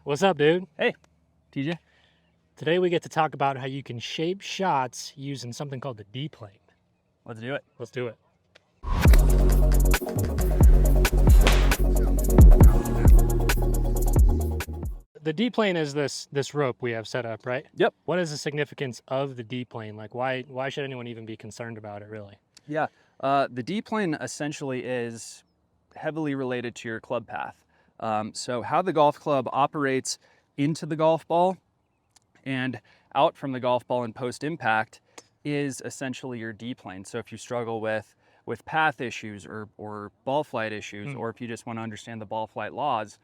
What's up, dude? Hey, TJ. Today we get to talk about how you can shape shots using something called the D-plane. Let's do it. Let's do it. The D-plane is this rope we have set up, right? Yep. What is the significance of the D-plane? Like why should anyone even be concerned about it, really? Yeah. The D plane essentially is heavily related to your club path. So how the golf club operates into the golf ball and out from the golf ball in post impact is essentially your D plane. So if you struggle with path issues or ball flight issues, or if you just want to understand the ball flight laws,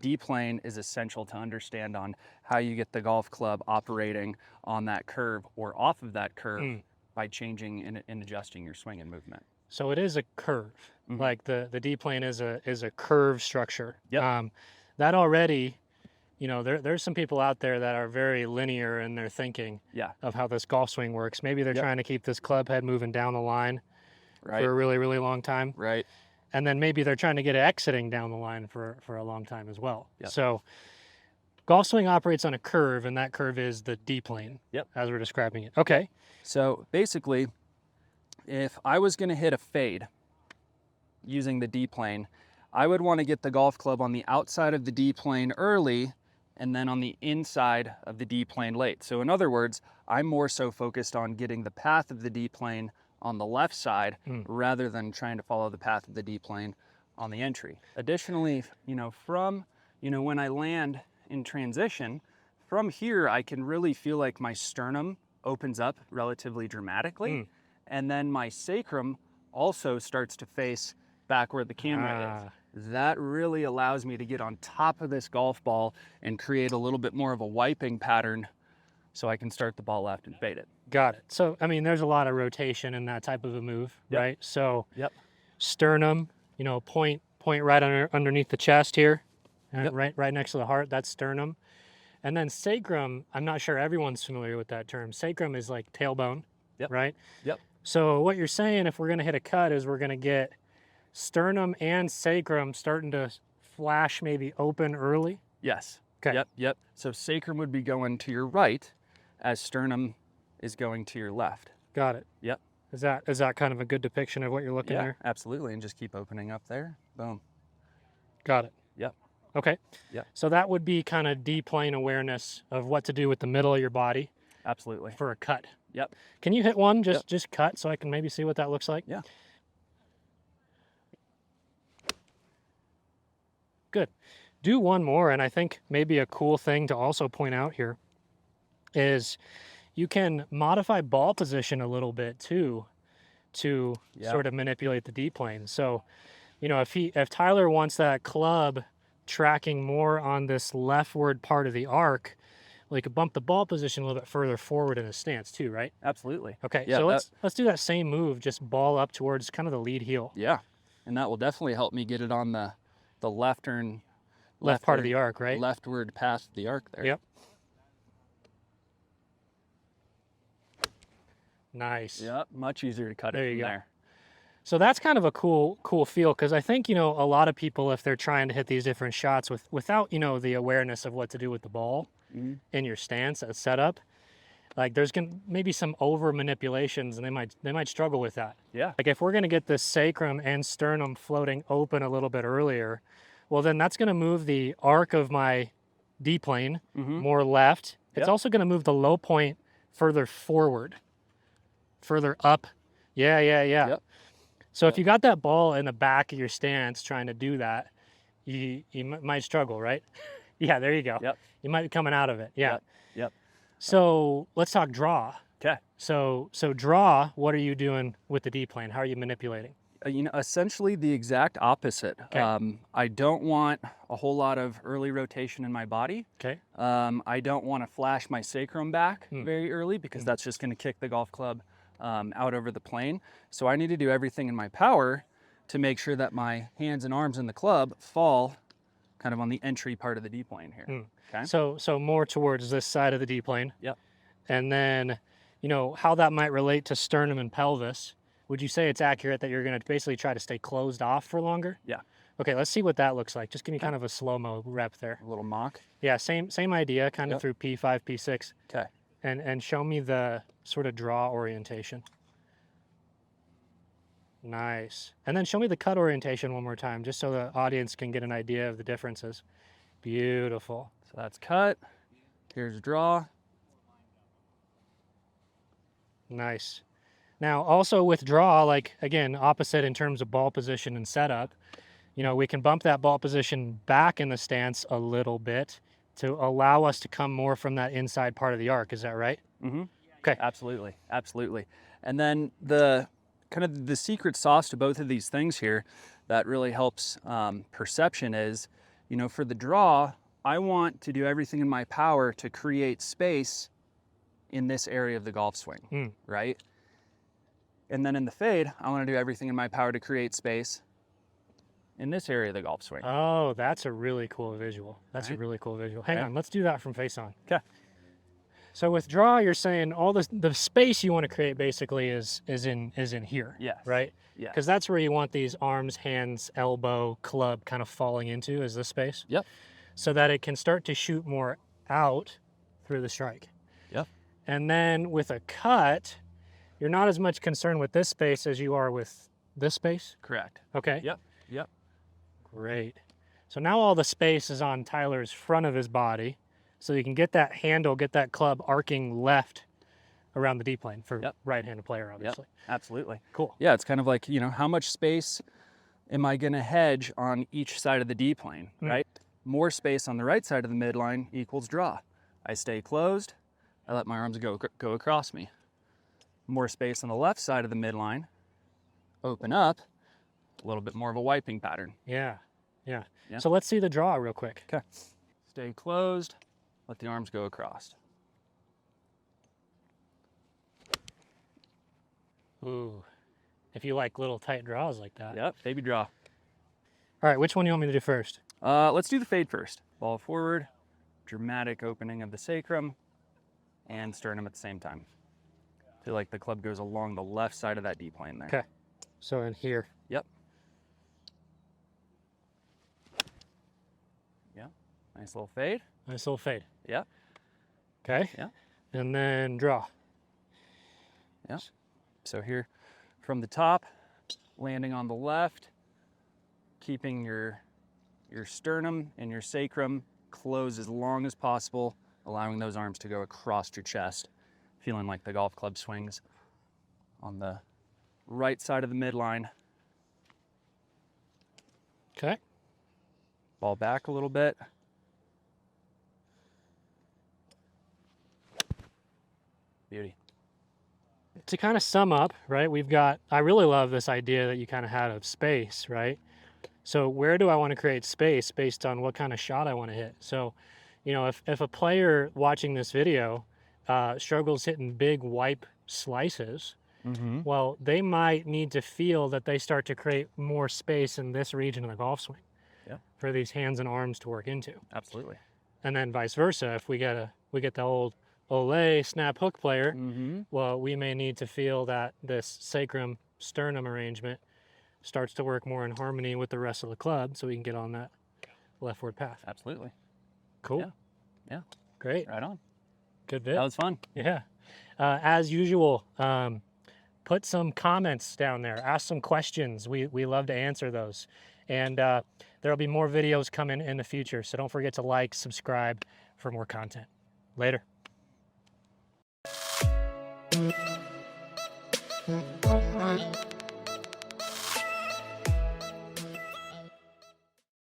D plane is essential to understand on how you get the golf club operating on that curve or off of that curve by changing and adjusting your swing and movement. So it is a curve. Like the D-plane is a curve structure. Yep. That already, there's some people out there that are very linear in their thinking Yeah. of how this golf swing works. Maybe they're trying to keep this club head moving down the line Right. for a really, really long time. Right. And then maybe they're trying to get it exiting down the line for a long time as well. Yep. So golf swing operates on a curve, and that curve is the D-plane. Yep. As we're describing it. Okay. So basically, if I was going to hit a fade using the D plane, I would want to get the golf club on the outside of the D plane early and then on the inside of the D plane late. So in other words, I'm more so focused on getting the path of the D plane on the left side rather than trying to follow the path of the D plane on the entry. Additionally, from when I land in transition, from here I can really feel like my sternum opens up relatively dramatically, and then my sacrum also starts to face back where the camera is. That really allows me to get on top of this golf ball and create a little bit more of a wiping pattern so I can start the ball left and fade it. Got it. So, I mean, there's a lot of rotation in that type of a move, right? So, Yep. sternum, point right underneath the chest here, Yep. right next to the heart. That's sternum. And then sacrum, I'm not sure everyone's familiar with that term. Sacrum is like tailbone, right? Yep. So what you're saying, if we're going to hit a cut, is we're going to get sternum and sacrum starting to flash maybe open early? Yes. Okay. Yep. So sacrum would be going to your right as sternum is going to your left. Got it. Yep. Is that kind of a good depiction of what you're looking there? Absolutely. And just keep opening up there. Boom. Got it. Yep. Okay. Yep. So that would be kind of D-plane awareness of what to do with the middle of your body Absolutely. for a cut. Yep. Can you hit one just cut so I can maybe see what that looks like? Yeah. Good. Do one more, and I think maybe a cool thing to also point out here is you can modify ball position a little bit too to sort of manipulate the D-plane. So, if Tyler wants that club tracking more on this leftward part of the arc, well, he could bump the ball position a little bit further forward in his stance too, right? Absolutely. Okay, Yeah, so let's do that same move, just ball up towards kind of the lead heel. Yeah. And that will definitely help me get it on the left Left part of the arc, right? Leftward past the arc there. Yep. Nice. Yep. Much easier to cut There it you from go. there. So that's kind of a cool feel, because I think, a lot of people, if they're trying to hit these different shots without, the awareness of what to do with the ball in your stance at setup, like there's maybe some over manipulations, and they might struggle with that. Yeah. Like if we're going to get the sacrum and sternum floating open a little bit earlier, well, then that's going to move the arc of my D-plane more left. It's also going to move the low point further forward, further up. Yeah. Yep. So if you got that ball in the back of your stance trying to do that, you might struggle, right? Yeah, there you go. Yep. You might be coming out of it. Yeah. Yep. So let's talk draw. Okay. So draw, what are you doing with the D-plane? How are you manipulating? Essentially the exact opposite. Okay. I don't want a whole lot of early rotation in my body. Okay. I don't want to flash my sacrum back very early because that's just going to kick the golf club out over the plane. So I need to do everything in my power to make sure that my hands and arms in the club fall kind of on the entry part of the D-plane here. Okay. So more towards this side of the D-plane. Yep. And then, how that might relate to sternum and pelvis. Would you say it's accurate that you're going to basically try to stay closed off for longer? Yeah. Okay, let's see what that looks like. Just give me kind of a slow-mo rep there. A little mock. Yeah, same idea, kind of Yep. through P5, P6. Okay. And show me the sort of draw orientation. Nice. And then show me the cut orientation one more time, just so the audience can get an idea of the differences. Beautiful. So that's cut. Here's draw. Nice. Now, also with draw, like, again, opposite in terms of ball position and setup, you know, we can bump that ball position back in the stance a little bit to allow us to come more from that inside part of the arc. Is that right? Mm-hmm. Okay. Absolutely. Absolutely. And then the kind of the secret sauce to both of these things here that really helps perception is, you know, for the draw, I want to do everything in my power to create space in this area of the golf swing, right? And then in the fade, I want to do everything in my power to create space in this area of the golf swing. Oh, that's a really cool visual. That's a Right. really cool visual. Hang Yeah. on, let's do that from face on. Okay. So with draw, you're saying all the space you want to create basically is in here. Yes. Right? Yeah. Because that's where you want these arms, hands, elbow, club kind of falling into, is this space. Yep. So that it can start to shoot more out through the strike. Yep. And then with a cut, you're not as much concerned with this space as you are with this space. Correct. Okay. Yep. Yep. Great. So now all the space is on Tyler's front of his body, so you can get that handle, get that club arcing left around the D-plane for Yep. right-handed player, obviously. Absolutely. Cool. Yeah, it's kind of like, you know, how much space am I going to hedge on each side of the D plane, right? More space on the right side of the midline equals draw. I stay closed. I let my arms go across me. More space on the left side of the midline. Open up. A little bit more of a wiping pattern. Yeah. Yeah. Yeah. So let's see the draw real quick. Okay. Stay closed. Let the arms go across. Ooh. If you like little tight draws like that. Yep, baby draw. All right, which one do you want me to do first? Let's do the fade first. Ball forward, dramatic opening of the sacrum, and sternum at the same time. Feel like the club goes along the left side of that D plane there. Okay. So in here. Yep. Yeah. Nice little fade. Nice little fade. Yep. Okay. Yeah. And then draw. Yeah. So here from the top, landing on the left, keeping your sternum and your sacrum closed as long as possible, allowing those arms to go across your chest, feeling like the golf club swings on the right side of the midline. Okay. Ball back a little bit. Beauty. To kind of sum up, right, I really love this idea that you kind of had of space, right? So where do I want to create space based on what kind of shot I want to hit? So, you know, if a player watching this video struggles hitting big wipe slices, Mm-hmm. well, they might need to feel that they start to create more space in this region of the golf swing Yeah. for these hands and arms to work into. Absolutely. And then vice versa, if we get the old Olay snap hook player, Mm-hmm. well, we may need to feel that this sacrum sternum arrangement starts to work more in harmony with the rest of the club so we can get on that leftward path. Absolutely. Cool. Yeah. Yeah. Great. Right on. Good bit. That was fun. Yeah. As usual, put some comments down there. Ask some questions. We love to answer those. And there'll be more videos coming in the future. So don't forget to like, subscribe for more content. Later. Thank you.